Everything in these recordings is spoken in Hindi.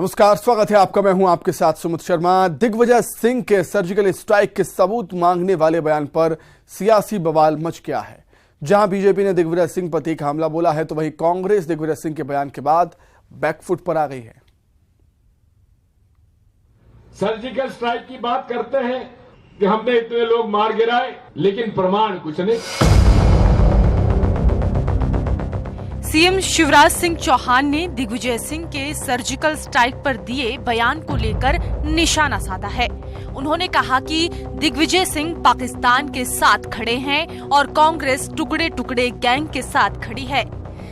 नमस्कार, स्वागत है आपका। मैं हूं आपके साथ सुमित शर्मा। दिग्विजय सिंह के सर्जिकल स्ट्राइक के सबूत मांगने वाले बयान पर सियासी बवाल मच गया है। जहां बीजेपी ने दिग्विजय सिंह पर तीखा हमला बोला है, तो वहीं कांग्रेस दिग्विजय सिंह के बयान के बाद बैकफुट पर आ गई है। सर्जिकल स्ट्राइक की बात करते हैं कि हमने इतने लोग मार गिराए, लेकिन प्रमाण कुछ नहीं। सीएम शिवराज सिंह चौहान ने दिग्विजय सिंह के सर्जिकल स्ट्राइक पर दिए बयान को लेकर निशाना साधा है। उन्होंने कहा कि दिग्विजय सिंह पाकिस्तान के साथ खड़े हैं और कांग्रेस टुकड़े टुकड़े गैंग के साथ खड़ी है।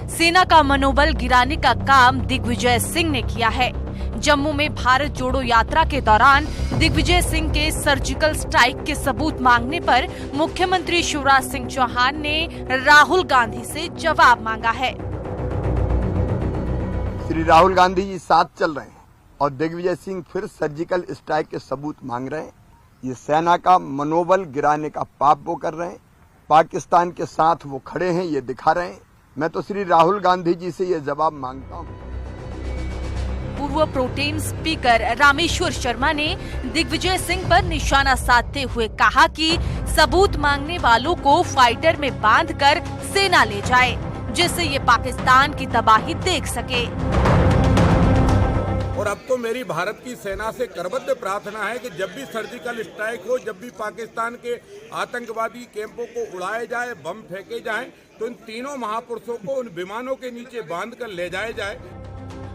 सेना का मनोबल गिराने का काम दिग्विजय सिंह ने किया है। जम्मू में भारत जोड़ो यात्रा के दौरान दिग्विजय सिंह के सर्जिकल स्ट्राइक के सबूत मांगने पर मुख्यमंत्री शिवराज सिंह चौहान ने राहुल गांधी से जवाब मांगा है। श्री राहुल गांधी जी साथ चल रहे हैं और दिग्विजय सिंह फिर सर्जिकल स्ट्राइक के सबूत मांग रहे हैं। ये सेना का मनोबल गिराने का पाप वो कर रहे हैं। पाकिस्तान के साथ वो खड़े हैं, ये दिखा रहे हैं। मैं तो श्री राहुल गांधी जी से ये जवाब मांगता हूँ। पूर्व प्रोटेम स्पीकर रामेश्वर शर्मा ने दिग्विजय सिंह पर निशाना साधते हुए कहा कि सबूत मांगने वालों को फाइटर में बांधकर सेना ले जाए, जिससे ये पाकिस्तान की तबाही देख सके। और अब तो मेरी भारत की सेना से करबद्ध प्रार्थना है कि जब भी सर्जिकल स्ट्राइक हो, जब भी पाकिस्तान के आतंकवादी कैंपों को उड़ाए जाए, बम फेंके जाएं, तो इन तीनों महापुरुषों को उन विमानों के नीचे बांधकर ले जाया जाए।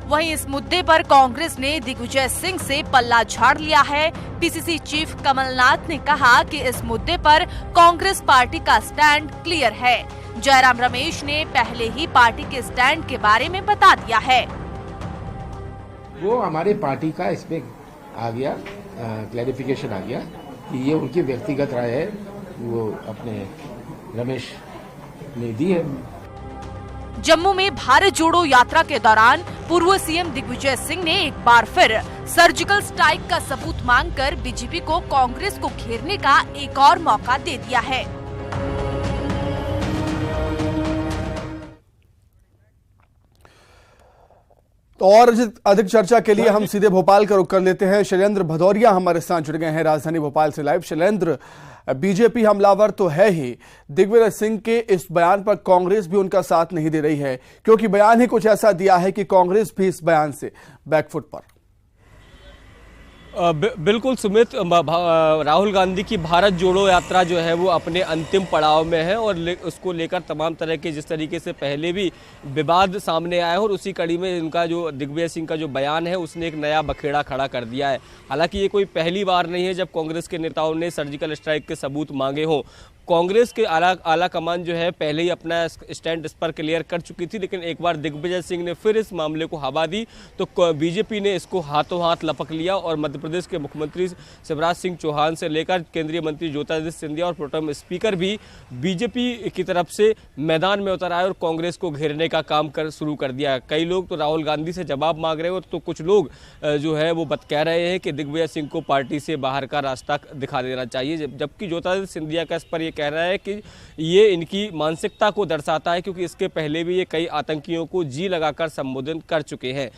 वहीं इस मुद्दे पर कांग्रेस ने दिग्विजय सिंह से पल्ला झाड़ लिया है। पीसीसी चीफ कमलनाथ ने कहा कि इस मुद्दे पर कांग्रेस पार्टी का स्टैंड क्लियर है। जयराम रमेश ने पहले ही पार्टी के स्टैंड के बारे में बता दिया है। वो हमारे पार्टी का इसमें आ गया, क्लैरिफिकेशन आ गया कि ये उनकी व्यक्तिगत राय है, वो अपने रमेश ने दी है। जम्मू में भारत जोड़ो यात्रा के दौरान पूर्व सीएम दिग्विजय सिंह ने एक बार फिर सर्जिकल स्ट्राइक का सबूत मांगकर बीजेपी को कांग्रेस को घेरने का एक और मौका दे दिया है। तो और अधिक चर्चा के लिए हम सीधे भोपाल का रुख कर लेते हैं। शैलेंद्र भदौरिया हमारे साथ जुड़ गए हैं राजधानी भोपाल से लाइव। शैलेंद्र, बीजेपी हमलावर तो है ही, दिग्विजय सिंह के इस बयान पर कांग्रेस भी उनका साथ नहीं दे रही है, क्योंकि बयान ही कुछ ऐसा दिया है कि कांग्रेस भी इस बयान से बैकफुट पर। बिल्कुल सुमित, राहुल गांधी की भारत जोड़ो यात्रा जो है वो अपने अंतिम पड़ाव में है और उसको लेकर तमाम तरह के जिस तरीके से पहले भी विवाद सामने आया है, और उसी कड़ी में इनका जो दिग्विजय सिंह का जो बयान है उसने एक नया बखेड़ा खड़ा कर दिया है। हालांकि ये कोई पहली बार नहीं है जब कांग्रेस के नेताओं ने सर्जिकल स्ट्राइक के सबूत मांगे हों। कांग्रेस के आला कमान जो है पहले ही अपना स्टैंड इस पर क्लियर कर चुकी थी, लेकिन एक बार दिग्विजय सिंह ने फिर इस मामले को हवा दी तो बीजेपी ने इसको हाथों हाथ लपक लिया और मध्य प्रदेश के मुख्यमंत्री शिवराज सिंह चौहान से लेकर केंद्रीय मंत्री ज्योतिरादित्य सिंधिया और प्रोटेम स्पीकर भी बीजेपी की तरफ से मैदान में उतर आए और कांग्रेस को घेरने का काम शुरू कर दिया। कई लोग तो राहुल गांधी से जवाब मांग रहे हैं, तो कुछ लोग जो है वो कह रहे हैं कि दिग्विजय सिंह को पार्टी से बाहर का रास्ता दिखा देना चाहिए, जबकि ज्योतिरादित्य सिंधिया का इस पर कह रहा है कि ये इनकी मानसिकता को दर्शाता है, क्योंकि इसके पहले भी ये कई आतंकियों को जी लगाकर संबोधन कर चुके हैं।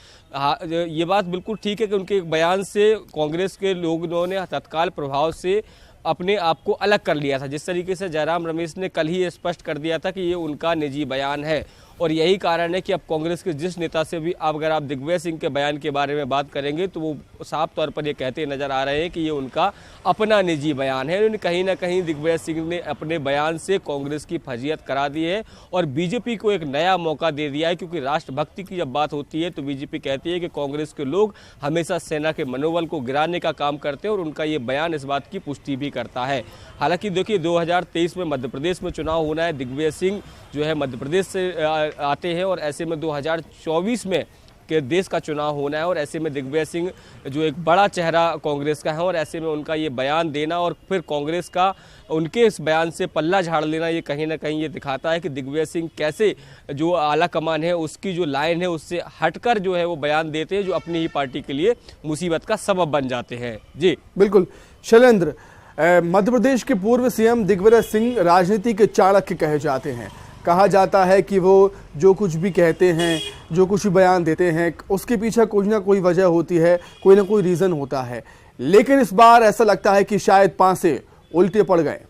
ये बात बिल्कुल ठीक है कि उनके बयान से कांग्रेस के लोगों ने तत्काल प्रभाव से अपने आप को अलग कर लिया था। जिस तरीके से जयराम रमेश ने कल ही स्पष्ट कर दिया था कि ये उनका निजी बयान है, और यही कारण है कि अब कांग्रेस के जिस नेता से भी अगर आप दिग्विजय सिंह के बयान के बारे में बात करेंगे तो वो साफ तौर पर ये कहते नजर आ रहे हैं कि ये उनका अपना निजी बयान है। उन्होंने कहीं ना कहीं दिग्विजय सिंह ने अपने बयान से कांग्रेस की फजीयत करा दी है और बीजेपी को एक नया मौका दे दिया है, क्योंकि राष्ट्रभक्ति की जब बात होती है तो बीजेपी कहती है कि कांग्रेस के लोग हमेशा सेना के मनोबल को गिराने का काम करते हैं, और उनका ये बयान इस बात की पुष्टि भी करता है। हालांकि देखिए, 2023 में मध्य प्रदेश में चुनाव होना है। दिग्विजय सिंह जो है मध्य प्रदेश से आते हैं और ऐसे में 2024 में के देश का चुनाव होना है, और ऐसे में दिग्विजय सिंह जो एक बड़ा चेहरा कांग्रेस का है, और ऐसे में उनका ये बयान देना और फिर कांग्रेस का उनके इस बयान से पल्ला झाड़ लेना, ये कहीं ना कहीं ये दिखाता है कि दिग्विजय सिंह कैसे जो आला कमान है उसकी जो लाइन है उससे हटकर जो है वो बयान देते हैं, जो अपनी ही पार्टी के लिए मुसीबत का सबब बन जाते हैं। जी बिल्कुल शैलेंद्र, मध्य प्रदेश के पूर्व सीएम दिग्विजय सिंह राजनीति के चाणक्य कहे जाते हैं। कहा जाता है कि वो जो कुछ भी कहते हैं, जो कुछ भी बयान देते हैं, उसके पीछे कोई ना कोई वजह होती है, कोई ना कोई रीज़न होता है। लेकिन इस बार ऐसा लगता है कि शायद पांसे उल्टे पड़ गए।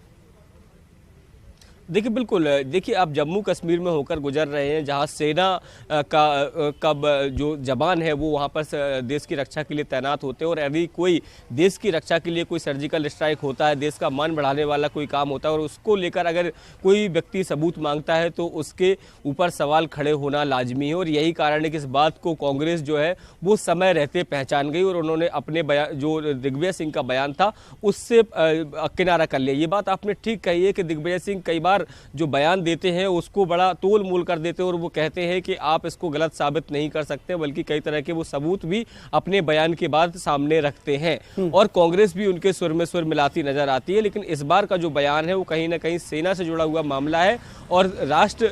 देखिए बिल्कुल, देखिए आप जम्मू कश्मीर में होकर गुजर रहे हैं, जहां सेना का जो जवान है वो वहां पर देश की रक्षा के लिए तैनात होते हैं, और यदि कोई देश की रक्षा के लिए कोई सर्जिकल स्ट्राइक होता है, देश का मान बढ़ाने वाला कोई काम होता है, और उसको लेकर अगर कोई व्यक्ति सबूत मांगता है तो उसके ऊपर सवाल खड़े होना लाजमी है। और यही कारण है कि इस बात को कांग्रेस जो है वो समय रहते पहचान गई, और उन्होंने अपने बयान, जो दिग्विजय सिंह का बयान था, उससे किनारा कर लिया। ये बात आपने ठीक कही है कि दिग्विजय सिंह कई बार जो बयान देते हैं उसको बड़ा तोल मोल कर देते हैं, और वो कहते हैं कि आप इसको गलत साबित नहीं कर सकते, बल्कि कई तरह के वो सबूत भी अपने बयान के बाद सामने रखते हैं, और कांग्रेस भी उनके सुर में सुर मिलाती नजर आती है। लेकिन इस बार का जो बयान है वो कहीं ना कहीं सेना से जुड़ा हुआ मामला है और राष्ट्र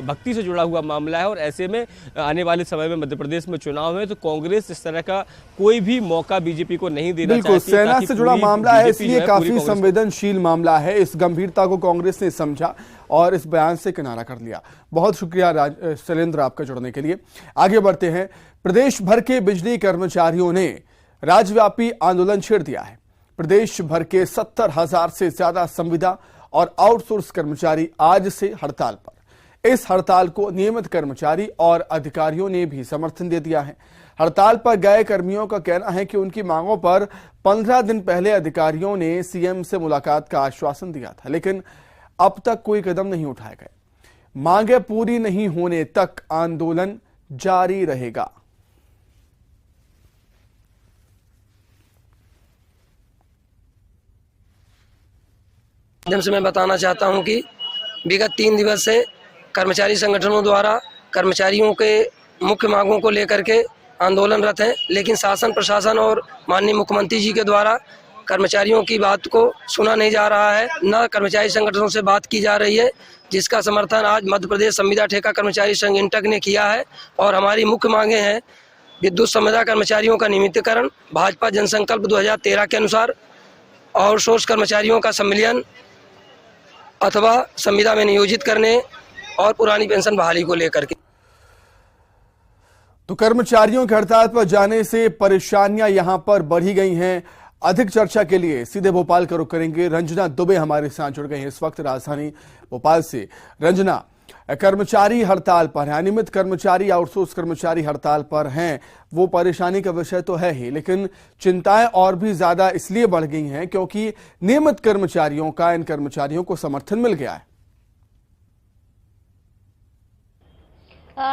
भक्ति से जुड़ा हुआ मामला है, और ऐसे में आने वाले समय में मध्य प्रदेश में चुनाव है तो कांग्रेस इस तरह का कोई भी मौका बीजेपी को नहीं देना चाहती। बिल्कुल, सेना से जुड़ा मामला है, इसलिए काफी संवेदनशील मामला है। इस गंभीरता को कांग्रेस ने समझा और इस बयान से किनारा कर लिया। बहुत शुक्रिया शैलेंद्र आपका जुड़ने के लिए। आगे बढ़ते हैं। प्रदेश भर के बिजली कर्मचारियों ने राज्यव्यापी आंदोलन छेड़ दिया है। प्रदेश भर के 70,000 से ज्यादा संविदा और आउटसोर्स कर्मचारी आज से हड़ताल पर। इस हड़ताल को नियमित कर्मचारी और अधिकारियों ने भी समर्थन दे दिया है। हड़ताल पर गए कर्मियों का कहना है कि उनकी मांगों पर 15 दिन पहले अधिकारियों ने सीएम से मुलाकात का आश्वासन दिया था, लेकिन अब तक कोई कदम नहीं उठाए गए। मांगे पूरी नहीं होने तक आंदोलन जारी रहेगा। माध्यम से मैं बताना चाहता हूं कि विगत 3 दिवस से कर्मचारी संगठनों द्वारा कर्मचारियों के मुख्य मांगों को लेकर के आंदोलनरत हैं, लेकिन शासन प्रशासन और माननीय मुख्यमंत्री जी के द्वारा कर्मचारियों की बात को सुना नहीं जा रहा है, न कर्मचारी संगठनों से बात की जा रही है, जिसका समर्थन आज मध्य प्रदेश संविदा ठेका कर्मचारी संघ इंटक ने किया है। और हमारी मुख्य मांगे हैं विद्युत संविदा कर्मचारियों का नियमितीकरण, भाजपा जनसंकल्प 2013 के अनुसार आउटसोर्स कर्मचारियों का सम्मिलन अथवा संविदा में नियोजित करने और पुरानी पेंशन बहाली को लेकर के। तो कर्मचारियों के हड़ताल पर जाने से परेशानियां यहां पर बढ़ी गई हैं। अधिक चर्चा के लिए सीधे भोपाल का रुख करेंगे। रंजना दुबे हमारे साथ जुड़ गई हैं इस वक्त राजधानी भोपाल से। रंजना, कर्मचारी हड़ताल पर हैं, अनियमित कर्मचारी, आउटसोर्स कर्मचारी हड़ताल पर हैं, वो परेशानी का विषय तो है ही, लेकिन चिंताएं और भी ज्यादा इसलिए बढ़ गई हैं क्योंकि नियमित कर्मचारियों का इन कर्मचारियों को समर्थन मिल गया है।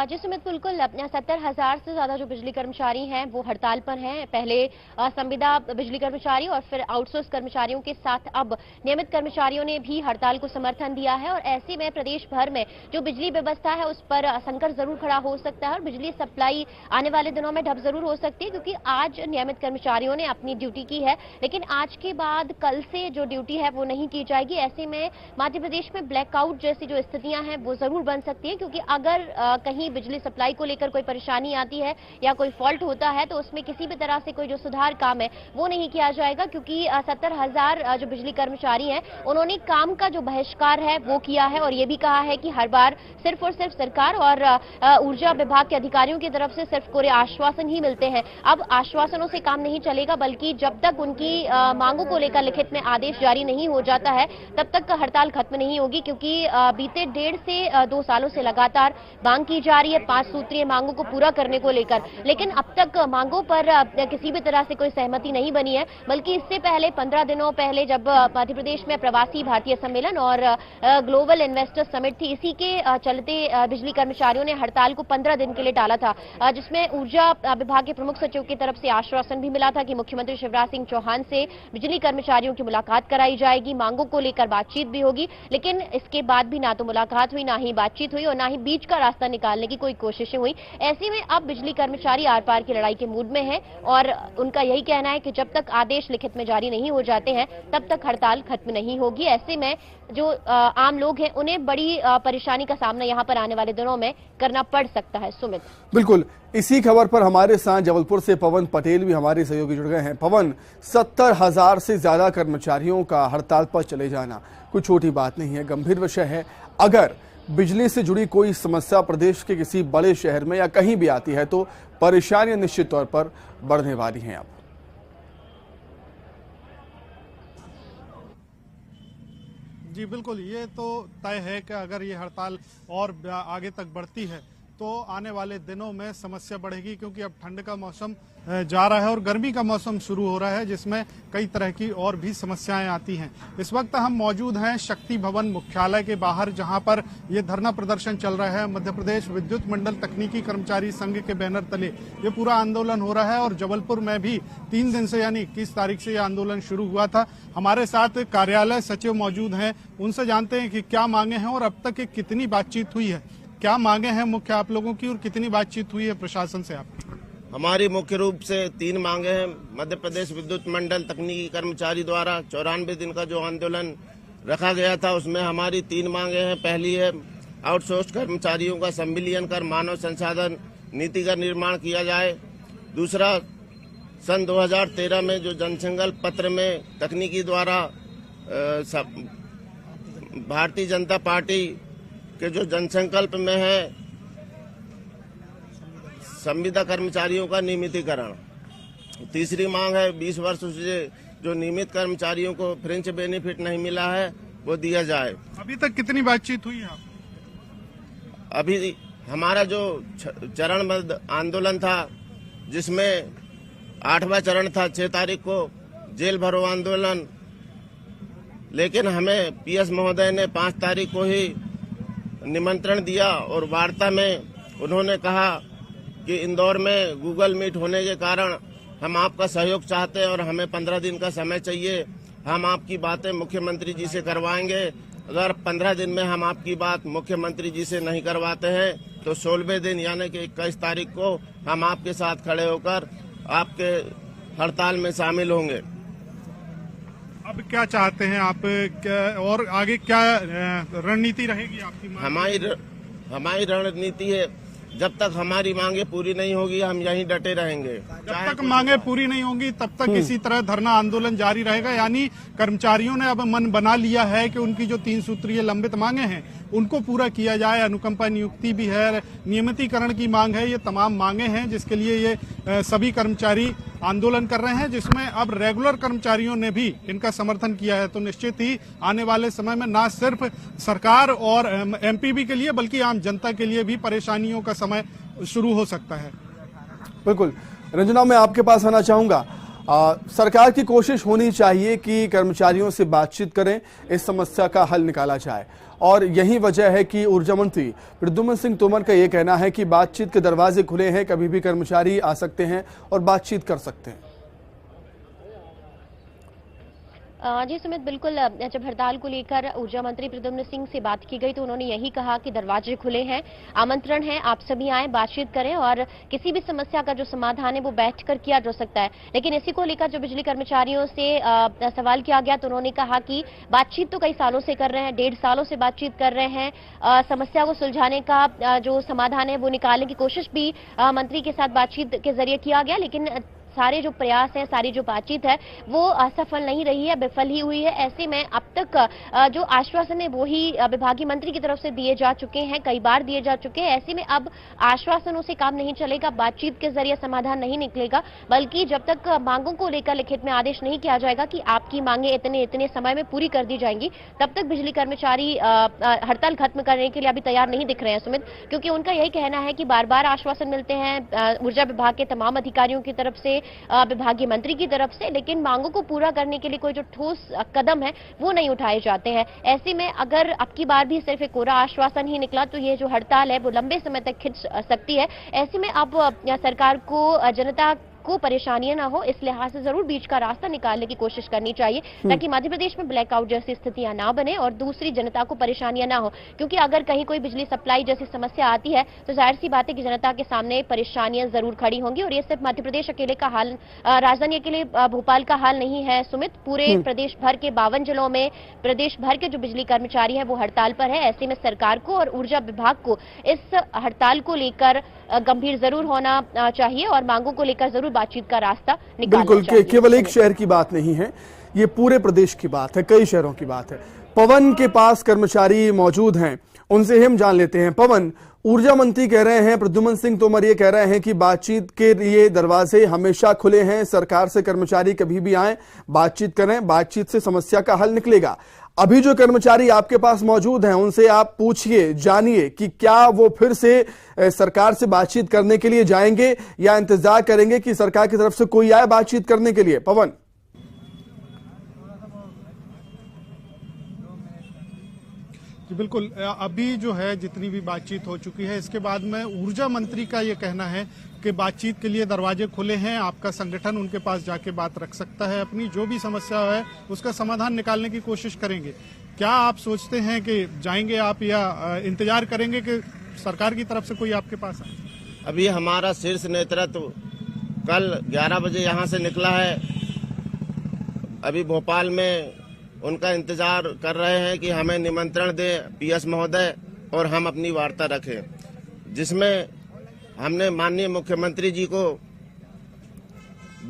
जी सुमित, बिल्कुल 70,000 से ज्यादा जो बिजली कर्मचारी हैं वो हड़ताल पर हैं। पहले संविदा बिजली कर्मचारी और फिर आउटसोर्स कर्मचारियों के साथ अब नियमित कर्मचारियों ने भी हड़ताल को समर्थन दिया है, और ऐसे में प्रदेश भर में जो बिजली व्यवस्था है उस पर संकट जरूर खड़ा हो सकता है और बिजली सप्लाई आने वाले दिनों में ठप जरूर हो सकती है, क्योंकि आज नियमित कर्मचारियों ने अपनी ड्यूटी की है, लेकिन आज के बाद कल से जो ड्यूटी है वो नहीं की जाएगी। ऐसे में मध्य प्रदेश में ब्लैकआउट जैसी जो स्थितियां हैं वो जरूर बन सकती है, क्योंकि अगर कहीं बिजली सप्लाई को लेकर कोई परेशानी आती है या कोई फॉल्ट होता है तो उसमें किसी भी तरह से कोई जो सुधार काम है वो नहीं किया जाएगा, क्योंकि 70,000 जो बिजली कर्मचारी हैं उन्होंने काम का जो बहिष्कार है वो किया है, और ये भी कहा है कि हर बार सिर्फ और सिर्फ सरकार और ऊर्जा विभाग के अधिकारियों की तरफ से सिर्फ कोरे आश्वासन ही मिलते हैं। अब आश्वासनों से काम नहीं चलेगा, बल्कि जब तक उनकी मांगों को लेकर लिखित में आदेश जारी नहीं हो जाता है तब तक हड़ताल खत्म नहीं होगी, क्योंकि बीते 1.5 से 2 सालों से लगातार मांग की जा रही है 5 सूत्रीय मांगों को पूरा करने को लेकर, लेकिन अब तक मांगों पर किसी भी तरह से कोई सहमति नहीं बनी है। बल्कि इससे पहले 15 दिनों पहले जब मध्य प्रदेश में प्रवासी भारतीय सम्मेलन और ग्लोबल इन्वेस्टर्स समिट थी, इसी के चलते बिजली कर्मचारियों ने हड़ताल को 15 दिन के लिए टाला था, जिसमें ऊर्जा विभाग के प्रमुख सचिव की तरफ से आश्वासन भी मिला था कि मुख्यमंत्री शिवराज सिंह चौहान से बिजली कर्मचारियों की मुलाकात कराई जाएगी, मांगों को लेकर बातचीत भी होगी, लेकिन इसके बाद भी ना तो मुलाकात हुई, ना ही बातचीत हुई और ना ही बीच का रास्ता निकालने की कोई कोशिशें हुई। ऐसे में अब बिजली कर्मचारी आर पार की लड़ाई के मूड में हैं और उनका यही कहना है कि जब तक आदेश लिखित में जारी नहीं हो जाते हैं तब तक हड़ताल खत्म नहीं होगी। ऐसे में जो आम लोग हैं उन्हें बड़ी परेशानी का सामना यहां पर आने वाले दिनों में करना पड़ सकता है। सुमित, बिल्कुल इसी खबर पर हमारे साथ जबलपुर से पवन पटेल भी हमारे सहयोगी जुड़ गए हैं। पवन, 70,000 से ज्यादा कर्मचारियों का हड़ताल पर चले जाना कोई छोटी बात नहीं है, गंभीर विषय है। अगर बिजली से जुड़ी कोई समस्या प्रदेश के किसी बड़े शहर में या कहीं भी आती है तो परेशानियां निश्चित तौर पर बढ़ने वाली हैं। अब जी बिल्कुल, ये तो तय है कि अगर ये हड़ताल और आगे तक बढ़ती है तो आने वाले दिनों में समस्या बढ़ेगी, क्योंकि अब ठंड का मौसम जा रहा है और गर्मी का मौसम शुरू हो रहा है, जिसमें कई तरह की और भी समस्याएं आती हैं। इस वक्त हम मौजूद हैं शक्ति भवन मुख्यालय के बाहर, जहां पर ये धरना प्रदर्शन चल रहा है। मध्य प्रदेश विद्युत मंडल तकनीकी कर्मचारी संघ के बैनर तले ये पूरा आंदोलन हो रहा है और जबलपुर में भी 3 दिन से यानी 21 तारीख से ये आंदोलन शुरू हुआ था। हमारे साथ कार्यालय सचिव मौजूद हैं, उनसे जानते हैं कि क्या मांगे हैं और अब तक कितनी बातचीत हुई है। क्या मांगे हैं मुख्य आप लोगों की और कितनी बातचीत हुई है प्रशासन से आपकी? हमारी मुख्य रूप से 3 मांगे हैं। मध्य प्रदेश विद्युत मंडल तकनीकी कर्मचारी द्वारा 94 दिन का जो आंदोलन रखा गया था, उसमें हमारी 3 मांगे हैं। पहली है आउटसोर्स कर्मचारियों का संविलियन कर मानव संसाधन नीति का निर्माण किया जाए। दूसरा, सन 2013 में जो जनसंकल्प पत्र में तकनीकी द्वारा भारतीय जनता पार्टी के जो जनसंकल्प में है संविदा कर्मचारियों का नियमितीकरण। तीसरी मांग है 20 वर्ष से जो नियमित कर्मचारियों को फ्रेंच बेनिफिट नहीं मिला है वो दिया जाए। अभी तक कितनी बातचीत हुई है? अभी हमारा जो चरणबद्ध आंदोलन था, जिसमें 8वां चरण था 6 तारीख को जेल भरो आंदोलन, लेकिन हमें पीएस महोदय ने 5 तारीख को ही निमंत्रण दिया और वार्ता में उन्होंने कहा कि इंदौर में गूगल मीट होने के कारण हम आपका सहयोग चाहते हैं और हमें 15 दिन का समय चाहिए। हम आपकी बातें मुख्यमंत्री जी से करवाएंगे। अगर 15 दिन में हम आपकी बात मुख्यमंत्री जी से नहीं करवाते हैं तो 16वें दिन यानी कि 21 तारीख को हम आपके साथ खड़े होकर आपके हड़ताल में शामिल होंगे। अब क्या चाहते हैं आप, और आगे क्या रणनीति रहेगी आपकी? हमारी रणनीति है, जब तक हमारी मांगे पूरी नहीं होगी हम यहीं डटे रहेंगे। जब तक मांगे पूरी नहीं होंगी तब तक इसी तरह धरना आंदोलन जारी रहेगा। यानी कर्मचारियों ने अब मन बना लिया है कि उनकी जो 3 सूत्रीय लंबित मांगे हैं उनको पूरा किया जाए। अनुकंपा नियुक्ति भी है, नियमितीकरण की मांग है, ये तमाम मांगे हैं जिसके लिए ये सभी कर्मचारी आंदोलन कर रहे हैं, जिसमें अब रेगुलर कर्मचारियों ने भी इनका समर्थन किया है। तो निश्चित ही आने वाले समय में न सिर्फ सरकार और एमपीबी के लिए बल्कि आम जनता के लिए भी परेशानियों का समय शुरू हो सकता है। बिल्कुल रंजना, मैं आपके पास आना चाहूंगा। सरकार की कोशिश होनी चाहिए कि कर्मचारियों से बातचीत करें, इस समस्या का हल निकाला जाए, और यही वजह है कि ऊर्जा मंत्री प्रद्युम्न सिंह तोमर का यह कहना है कि बातचीत के दरवाजे खुले हैं, कभी भी कर्मचारी आ सकते हैं और बातचीत कर सकते हैं। जी सुमित, बिल्कुल जब हड़ताल को लेकर ऊर्जा मंत्री प्रद्युम्न सिंह से बात की गई तो उन्होंने यही कहा कि दरवाजे खुले हैं, आमंत्रण है, आप सभी आए, बातचीत करें और किसी भी समस्या का जो समाधान है वो बैठकर किया जा सकता है। लेकिन इसी को लेकर जो बिजली कर्मचारियों से सवाल किया गया तो उन्होंने कहा कि बातचीत तो कई सालों से कर रहे हैं, 1.5 सालों से बातचीत कर रहे हैं, समस्या को सुलझाने का जो समाधान है वो निकालने की कोशिश भी मंत्री के साथ बातचीत के जरिए किया गया, लेकिन सारे जो प्रयास हैं, सारी जो बातचीत है वो असफल नहीं रही है, विफल ही हुई है। ऐसे में अब तक जो आश्वासन है वो ही विभागीय मंत्री की तरफ से दिए जा चुके हैं, कई बार दिए जा चुके हैं। ऐसे में अब आश्वासनों से काम नहीं चलेगा, बातचीत के जरिए समाधान नहीं निकलेगा, बल्कि जब तक मांगों को लेकर लिखित में आदेश नहीं किया जाएगा कि आपकी मांगे इतने समय में पूरी कर दी जाएंगी, तब तक बिजली कर्मचारी हड़ताल खत्म करने के लिए अभी तैयार नहीं दिख रहे हैं सुमित, क्योंकि उनका यही कहना है कि बार बार आश्वासन मिलते हैं ऊर्जा विभाग के तमाम अधिकारियों की तरफ से, विभागीय मंत्री की तरफ से, लेकिन मांगों को पूरा करने के लिए कोई जो ठोस कदम है वो नहीं उठाए जाते हैं। ऐसे में अगर अब की बार भी सिर्फ एक कोरा आश्वासन ही निकला तो ये जो हड़ताल है वो लंबे समय तक खिंच सकती है। ऐसे में अब सरकार को जनता को परेशानियां ना हो, इस लिहाज से जरूर बीच का रास्ता निकालने की कोशिश करनी चाहिए ताकि मध्य प्रदेश में ब्लैकआउट जैसी स्थितियां ना बने और दूसरी जनता को परेशानियां ना हो, क्योंकि अगर कहीं कोई बिजली सप्लाई जैसी समस्या आती है तो जाहिर सी बात है कि जनता के सामने परेशानियां जरूर खड़ी होंगी। और ये सिर्फ मध्य प्रदेश अकेले का हाल, राजधानी अकेले भोपाल का हाल नहीं है सुमित, पूरे प्रदेश भर के 52 जिलों में प्रदेश भर के जो बिजली कर्मचारी हैं वो हड़ताल पर है। ऐसे में सरकार को और ऊर्जा विभाग को इस हड़ताल को लेकर गंभीर जरूर होना चाहिए और मांगों को लेकर जरूर बातचीत का रास्ता निकालना चाहिए। बिल्कुल, केवल एक शहर की बात नहीं है, ये पूरे प्रदेश की बात है, कई शहरों की बात है। पवन के पास कर्मचारी मौजूद हैं, उनसे हम जान लेते हैं। पवन, ऊर्जा मंत्री कह रहे हैं, प्रद्युम्न सिंह तोमर ये कह रहे हैं कि बातचीत के लिए दरवाजे हमेशा खुले हैं, सरकार से कर्मचारी कभी भी आए, बातचीत करें, बातचीत से समस्या का हल निकलेगा। अभी जो कर्मचारी आपके पास मौजूद हैं उनसे आप पूछिए, जानिए कि क्या वो फिर से सरकार से बातचीत करने के लिए जाएंगे या इंतजार करेंगे कि सरकार की तरफ से कोई आए बातचीत करने के लिए। पवन। जी बिल्कुल, अभी जो है जितनी भी बातचीत हो चुकी है, इसके बाद में ऊर्जा मंत्री का ये कहना है कि बातचीत के लिए दरवाजे खुले हैं, आपका संगठन उनके पास जाके बात रख सकता है, अपनी जो भी समस्या है उसका समाधान निकालने की कोशिश करेंगे। क्या आप सोचते हैं कि जाएंगे आप या इंतजार करेंगे कि सरकार की तरफ से कोई आपके पास आए? अभी हमारा शीर्ष नेतृत्व कल 11 बजे यहाँ से निकला है। अभी भोपाल में उनका इंतजार कर रहे हैं कि हमें निमंत्रण दें पीएस महोदय और हम अपनी वार्ता रखें, जिसमें हमने माननीय मुख्यमंत्री जी को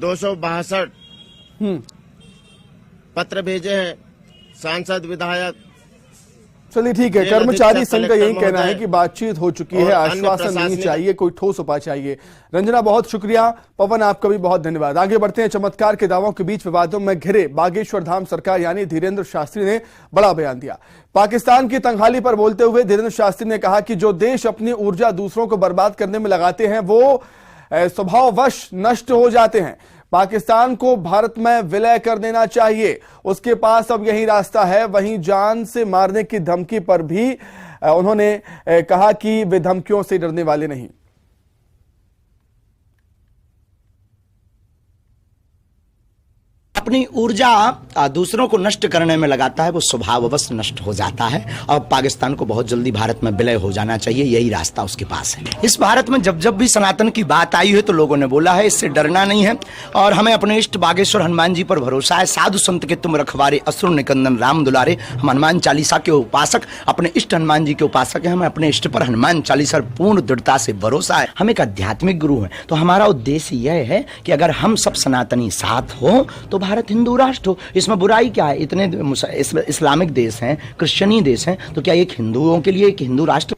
262 पत्र भेजे हैं, सांसद विधायक। चलिए ठीक है, कर्मचारी संघ का यही कहना है कि बातचीत हो चुकी है, आश्वासन नहीं चाहिए, कोई ठोस उपाय चाहिए। रंजना, बहुत शुक्रिया। पवन, आपका भी बहुत धन्यवाद। आगे बढ़ते हैं। चमत्कार के दावों के बीच विवादों में घिरे बागेश्वर धाम सरकार यानी धीरेन्द्र शास्त्री ने बड़ा बयान दिया। पाकिस्तान की तंगहाली पर बोलते हुए धीरेन्द्र शास्त्री ने कहा कि जो देश अपनी ऊर्जा दूसरों को बर्बाद करने में लगाते हैं वो स्वभाववश नष्ट हो जाते हैं। पाकिस्तान को भारत में विलय कर देना चाहिए, उसके पास अब यही रास्ता है। वहीं जान से मारने की धमकी पर भी उन्होंने कहा कि वे धमकियों से डरने वाले नहीं। अपनी ऊर्जा दूसरों को नष्ट करने में लगाता है वो स्वभाववश नष्ट हो जाता है। और पाकिस्तान को बहुत जल्दी भारत में विलय हो जाना चाहिए, यही रास्ता उसके पास है। इस भारत में जब जब भी सनातन की बात आई है तो लोगों ने बोला है इससे डरना नहीं है और हमें अपने इष्ट बागेश्वर हनुमान जी पर भरोसा है। साधु संत के तुम रखवारे, असुर निकंदन राम दुलारे। हम हनुमान चालीसा के उपासक, अपने इष्ट हनुमान जी के उपासक है। हमें अपने इष्ट पर हनुमान चालीसा पूर्ण दृढ़ता से भरोसा है। हम एक आध्यात्मिक गुरु हैं, तो हमारा उद्देश्य यह है कि अगर हम सब सनातनी साथ हो तो भारत हिंदू राष्ट्र हो। इसमें बुराई क्या है? इतने इस्लामिक देश हैं, क्रिश्चियनी देश हैं, तो क्या एक हिंदुओं के लिए एक हिंदू राष्ट्र?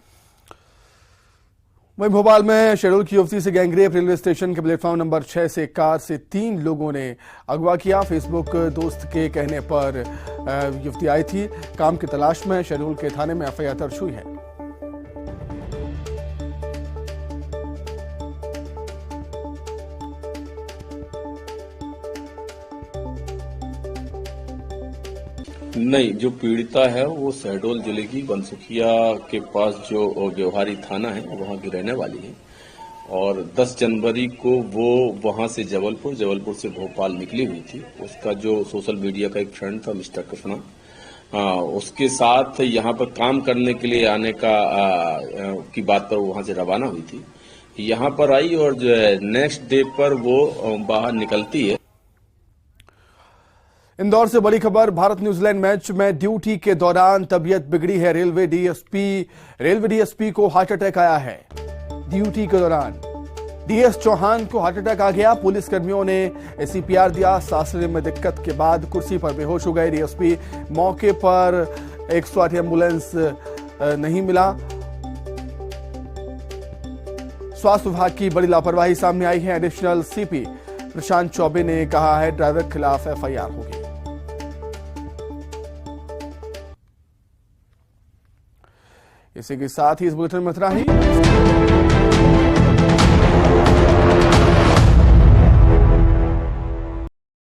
वहीं भोपाल में शेड्यूल की युवती से गैंगरेप, रेलवे स्टेशन के प्लेटफॉर्म नंबर 6 से कार से 3 लोगों ने अगवा किया। फेसबुक दोस्त के कहने पर युवती आई थी, काम की तलाश में। शेड्यूल के थाने में एफआईआर दर्ज हुई है। नहीं, जो पीड़िता है वो शहडोल जिले की बनसुखिया के पास जो व्यवहारी थाना है वहां की रहने वाली है और 10 जनवरी को वो वहां से जबलपुर से भोपाल निकली हुई थी। उसका जो सोशल मीडिया का एक फ्रेंड था मिस्टर कृष्णा, उसके साथ यहाँ पर काम करने के लिए आने की बात पर वहां से रवाना हुई थी। यहाँ पर आई और जो है नेक्स्ट डे पर वो बाहर निकलती है। इंदौर से बड़ी खबर, भारत न्यूजीलैंड मैच में ड्यूटी के दौरान तबीयत बिगड़ी है। रेलवे डीएसपी को हार्ट अटैक आया है। ड्यूटी के दौरान डीएस चौहान को हार्ट अटैक आ गया। पुलिस कर्मियों ने सीपीआर दिया। सांस लेने में दिक्कत के बाद कुर्सी पर बेहोश हो गए डीएसपी। मौके पर 108 एम्बुलेंस नहीं मिला। स्वास्थ्य विभाग की बड़ी लापरवाही सामने आई है। एडिशनल सीपी प्रशांत चौबे ने कहा है ड्राइवर के खिलाफ एफआईआर होगी। इसी के साथ ही इस बुलेटिन में इतना ही।